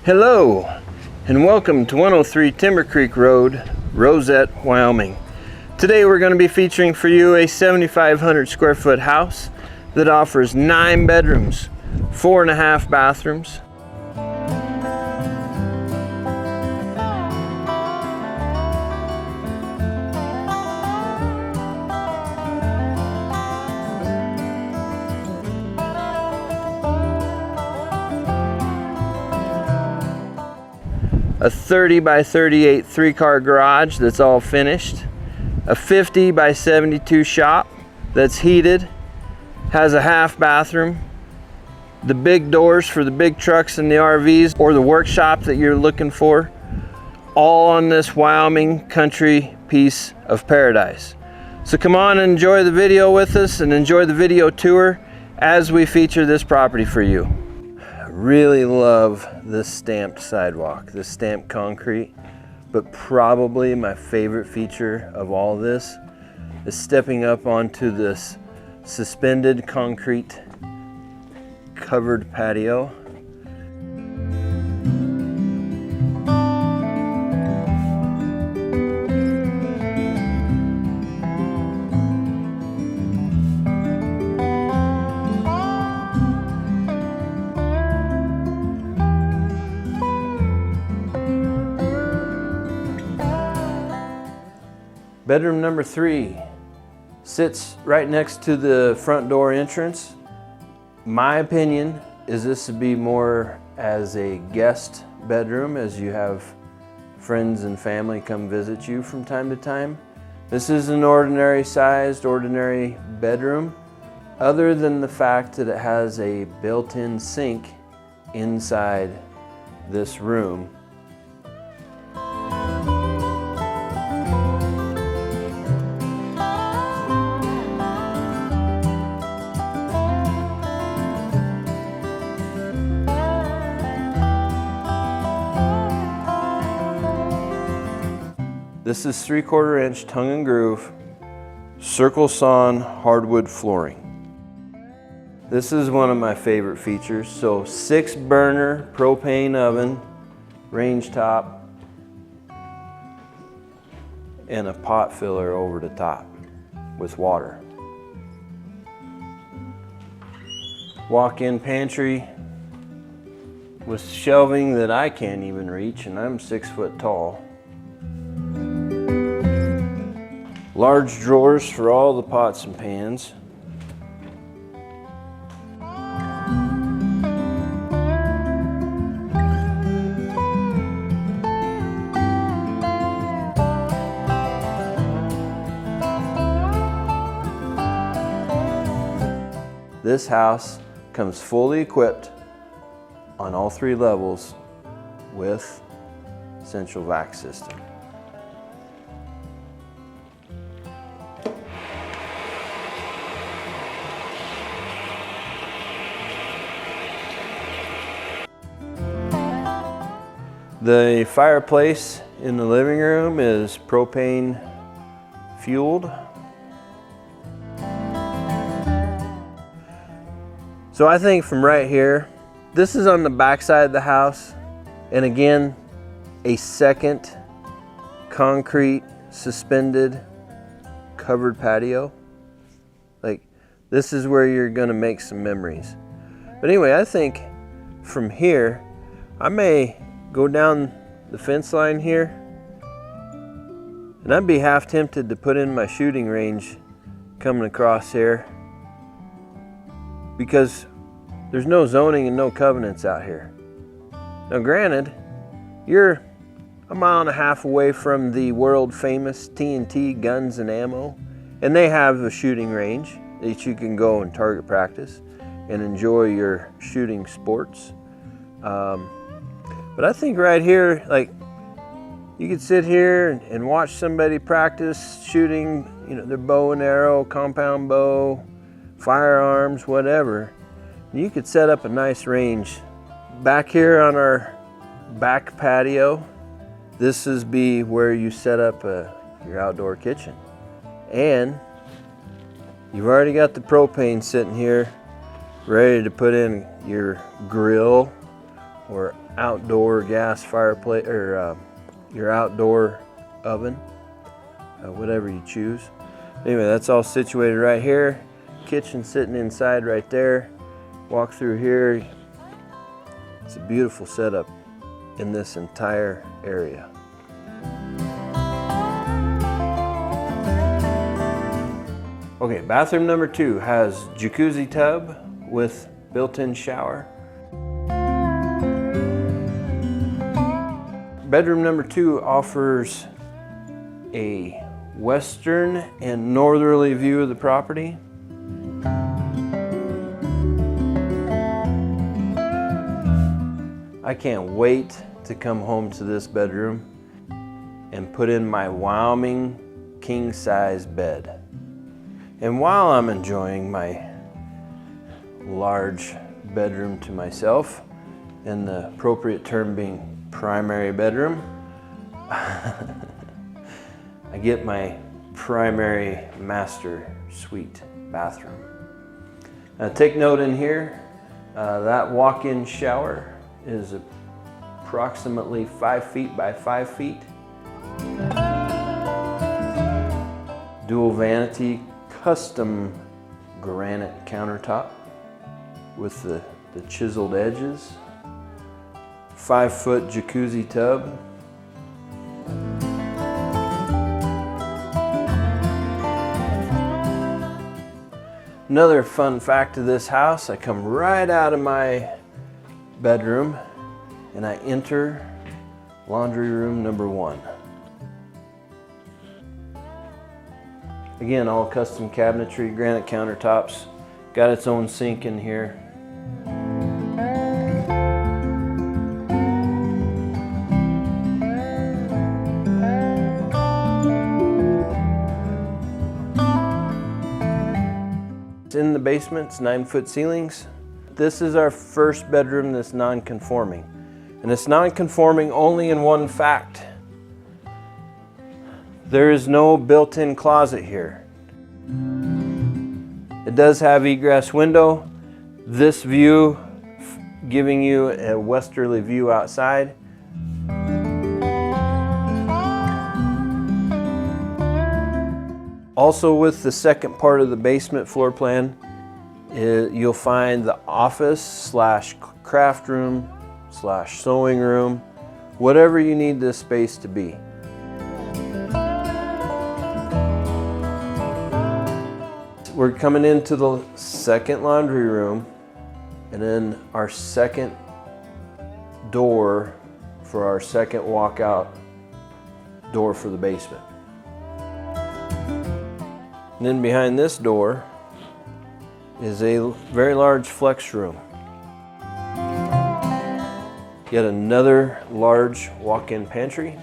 Hello, and welcome to 103 Timbercreek Road, Rozet, Wyoming. Today we're going to be featuring for you a 7,500 square foot house that offers 9 bedrooms, 4.5 bathrooms. A 30 by 38 3-car garage that's all finished, a 50 by 72 shop that's heated, has a half bathroom, the big doors for the big trucks and the RVs or the workshop that you're looking for, all on this Wyoming country piece of paradise. So come on and enjoy the video with us and enjoy the video tour as we feature this property for you. Really love this stamped sidewalk, this stamped concrete, but probably my favorite feature of all this is stepping up onto this suspended concrete covered patio. Bedroom number 3 sits right next to the front door entrance. My opinion is this would be more as a guest bedroom, as you have friends and family come visit you from time to time. This is an ordinary sized, ordinary bedroom, other than the fact that it has a built-in sink inside this room. This is 3/4 inch tongue and groove, circle sawn hardwood flooring. This is one of my favorite features. So 6 burner propane oven, range top, and a pot filler over the top with water. Walk-in pantry with shelving that I can't even reach, and I'm 6 foot tall. Large drawers for all the pots and pans. This house comes fully equipped on all 3 levels with central vac system. The fireplace in the living room is propane fueled. So I think from right here, this is on the back side of the house, and again, a second concrete suspended covered patio. Like, this is where you're gonna make some memories. But anyway, I think from here, I may go down the fence line here, and I'd be half tempted to put in my shooting range coming across here, because there's no zoning and no covenants out here. Now granted, you're 1.5 miles away from the world famous T&T Guns and Ammo, and they have a shooting range that you can go and target practice and enjoy your shooting sports. But I think right here, like, you could sit here and watch somebody practice shooting, you know, their bow and arrow, compound bow, firearms, whatever. And you could set up a nice range. Back here on our back patio, this is be where you set up your outdoor kitchen. And you've already got the propane sitting here, ready to put in your grill or outdoor gas fireplace, or your outdoor oven, whatever you choose. Anyway, that's all situated right here. Kitchen sitting inside right there. Walk through here. It's a beautiful setup in this entire area. Okay, bathroom number 2 has jacuzzi tub with built-in shower. Bedroom number 2 offers a western and northerly view of the property. I can't wait to come home to this bedroom and put in my Wyoming king-size bed. And while I'm enjoying my large bedroom to myself, and the appropriate term being primary bedroom, I get my primary master suite bathroom. Now take note in here, that walk-in shower is approximately 5 feet by 5 feet. Dual vanity, custom granite countertop with the chiseled edges. 5-foot jacuzzi tub. Another fun fact of this house, I come right out of my bedroom and I enter laundry room number 1. Again, all custom cabinetry, granite countertops, got its own sink in here. It's in the basement, it's 9-foot ceilings. This is our first bedroom that's non-conforming. And it's non-conforming only in one fact. There is no built-in closet here. It does have egress window. This view giving you a westerly view outside. Also with the second part of the basement floor plan, you'll find the office / craft room / sewing room, whatever you need this space to be. We're coming into the second laundry room and then our second door for our second walkout door for the basement. And then behind this door is a very large flex room. Yet another large walk-in pantry.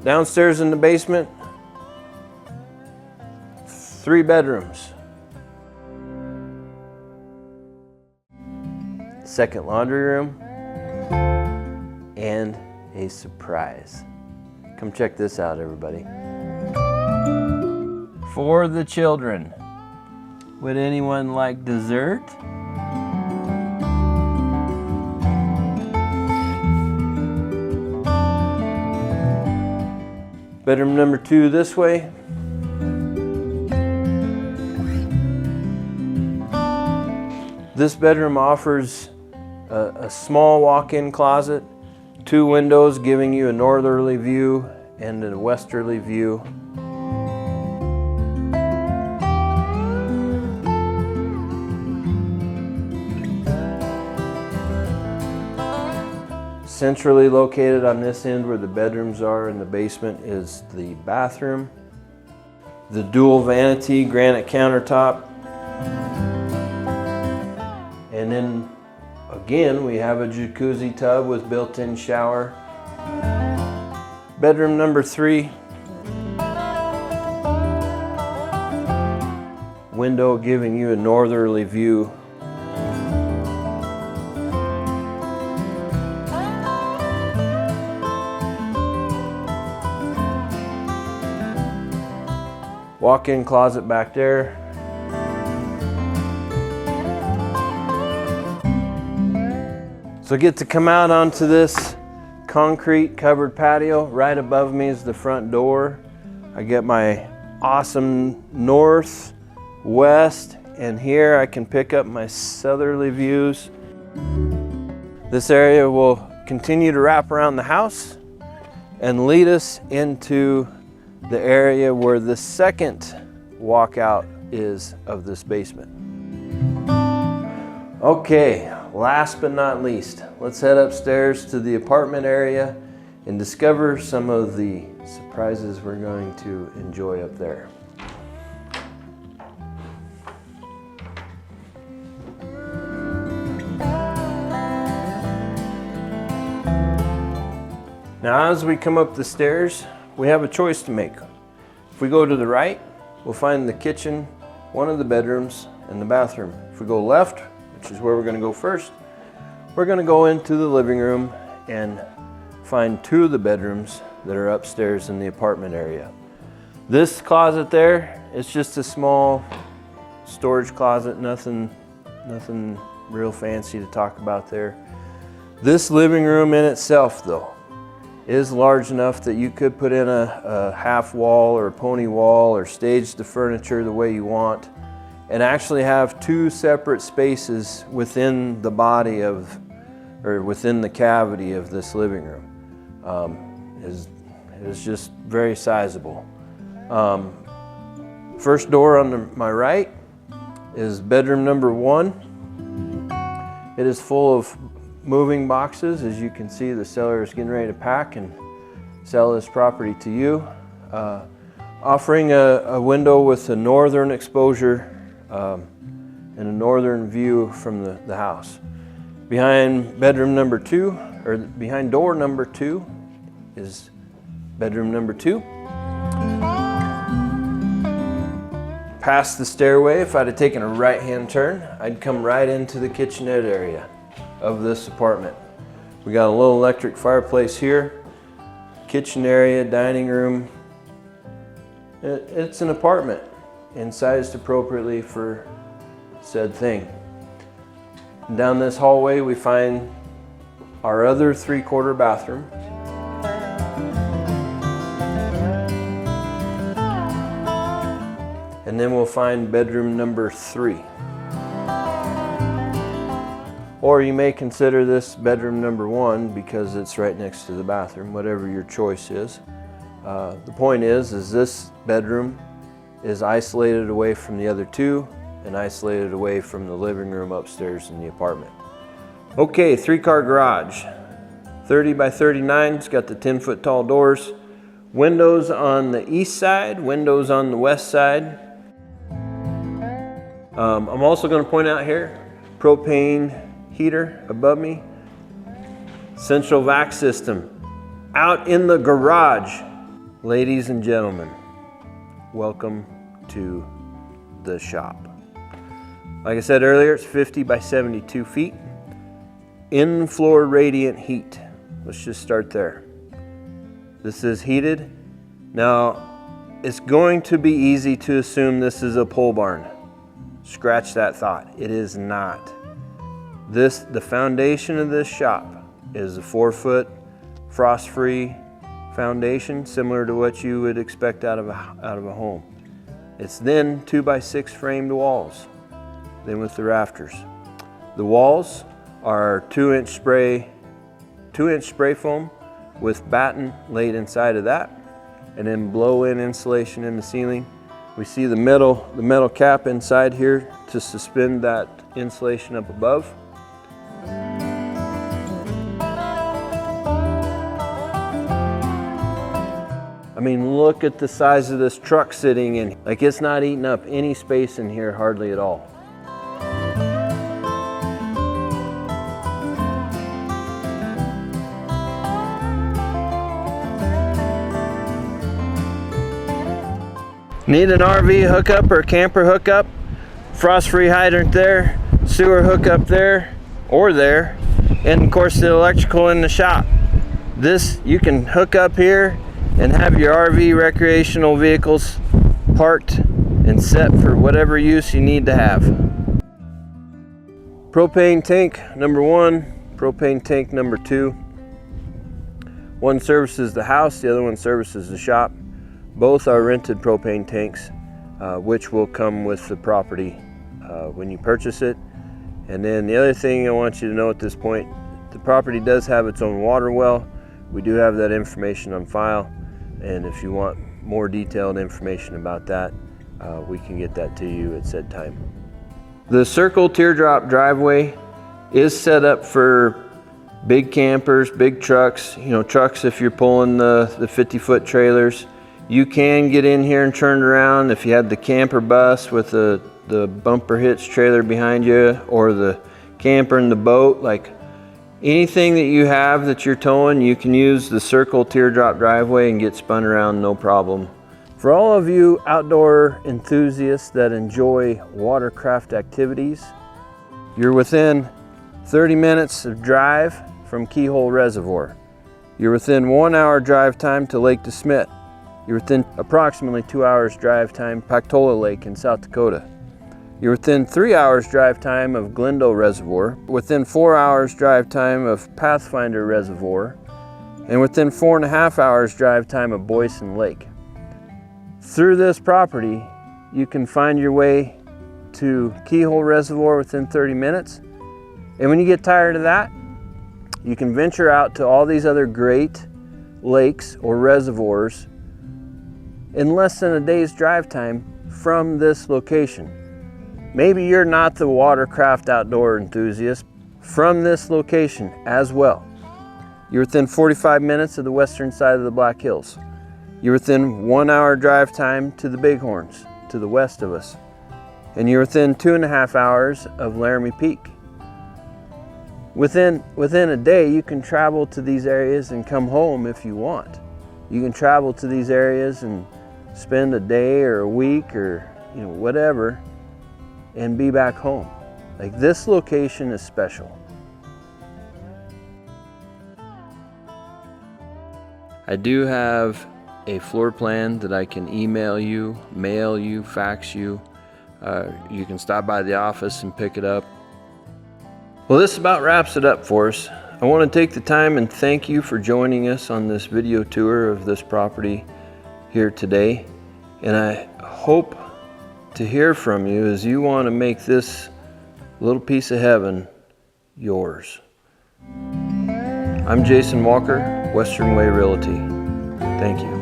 Downstairs in the basement, 3 bedrooms. Second laundry room and a surprise. Come check this out, everybody. For the children. Would anyone like dessert? Bedroom number 2 this way. This bedroom offers a small walk-in closet, 2 windows giving you a northerly view and a westerly view. Centrally located on this end where the bedrooms are in the basement is the bathroom. The dual vanity granite countertop. And then again, we have a jacuzzi tub with built-in shower. Bedroom number 3. Window giving you a northerly view. Walk-in closet back there. So I get to come out onto this concrete covered patio. Right above me is the front door. I get my awesome north, west, and here I can pick up my southerly views. This area will continue to wrap around the house and lead us into the area where the second walkout is of this basement. Okay, last but not least, let's head upstairs to the apartment area and discover some of the surprises we're going to enjoy up there. Now, as we come up the stairs, we have a choice to make. If we go to the right, we'll find the kitchen, one of the bedrooms, and the bathroom. If we go left, which is where we're going to go first, we're going to go into the living room and find two of the bedrooms that are upstairs in the apartment area. This closet there is just a small storage closet, nothing real fancy to talk about there. This living room in itself, though, is large enough that you could put in a half wall or a pony wall or stage the furniture the way you want and actually have two separate spaces within the body of, or within the cavity of this living room. It is just very sizable. First door on my right is bedroom number 1. It is full of moving boxes. As you can see, the seller is getting ready to pack and sell this property to you, offering a window with a northern exposure and a northern view from the house. Behind bedroom number 2, or behind door number 2, is bedroom number 2. Past the stairway, if I'd have taken a right-hand turn, I'd come right into the kitchenette area of this apartment. We got a little electric fireplace here, kitchen area, dining room. It's an apartment and sized appropriately for said thing. And down this hallway we find our other 3/4 bathroom. And then we'll find bedroom number 3. Or you may consider this bedroom number 1 because it's right next to the bathroom, whatever your choice is. The point is this bedroom is isolated away from the other 2 and isolated away from the living room upstairs in the apartment. Okay, 3-car garage. 30 by 39, it's got the 10-foot tall doors. Windows on the east side, windows on the west side. I'm also going to point out here, propane heater above me, central vac system out in the garage. Ladies and gentlemen, welcome to the shop. Like I said earlier, it's 50 by 72 feet. In-floor radiant heat. Let's just start there. This is heated. Now, it's going to be easy to assume this is a pole barn. Scratch that thought. It is not. The foundation of this shop is a 4-foot frost-free foundation, similar to what you would expect out of a home. It's then 2x6 framed walls, then with the rafters. The walls are 2-inch spray foam with batten laid inside of that, and then blow-in insulation in the ceiling. We see the metal cap inside here to suspend that insulation up above. I mean, look at the size of this truck sitting in. Like, it's not eating up any space in here hardly at all. Need an RV hookup or camper hookup? Frost-free hydrant there, sewer hookup there or there, and of course the electrical in the shop. This, you can hook up here and have your RV recreational vehicles parked and set for whatever use you need to have. Propane tank number 1 propane tank number 2. One services the house, the other one services the shop. Both are rented propane tanks, which will come with the property when you purchase it. And then the other thing I want you to know at this point, the property does have its own water well. We do have that information on file, and if you want more detailed information about that, we can get that to you at said time. The circle teardrop driveway is set up for big campers, big trucks, trucks if you're pulling the 50-foot trailers. You can get in here and turn around if you had the camper bus with the bumper hitch trailer behind you, or the camper and the boat. Like anything that you have that you're towing, you can use the circle teardrop driveway and get spun around no problem. For all of you outdoor enthusiasts that enjoy watercraft activities, you're within 30 minutes of drive from Keyhole Reservoir. You're within 1 hour drive time to Lake DeSmet. You're within approximately 2 hours drive time Pactola Lake in South Dakota. You're within 3 hours drive time of Glendale Reservoir, within 4 hours drive time of Pathfinder Reservoir, and within 4.5 hours drive time of Boyson Lake. Through this property, you can find your way to Keyhole Reservoir within 30 minutes. And when you get tired of that, you can venture out to all these other great lakes or reservoirs in less than a day's drive time from this location. Maybe you're not the watercraft outdoor enthusiast. From this location as well, you're within 45 minutes of the western side of the Black Hills. You're within 1 hour drive time to the Bighorns, to the west of us. And you're within 2.5 hours of Laramie Peak. Within a day, you can travel to these areas and come home if you want. You can travel to these areas and spend a day or a week or whatever and be back home. Like, this location is special. I do have a floor plan that I can email you, mail you, fax you. You can stop by the office and pick it up. Well, this about wraps it up for us. I want to take the time and thank you for joining us on this video tour of this property here today. And I hope to hear from you as you want to make this little piece of heaven yours. I'm Jason Walker, Western Way Realty. Thank you.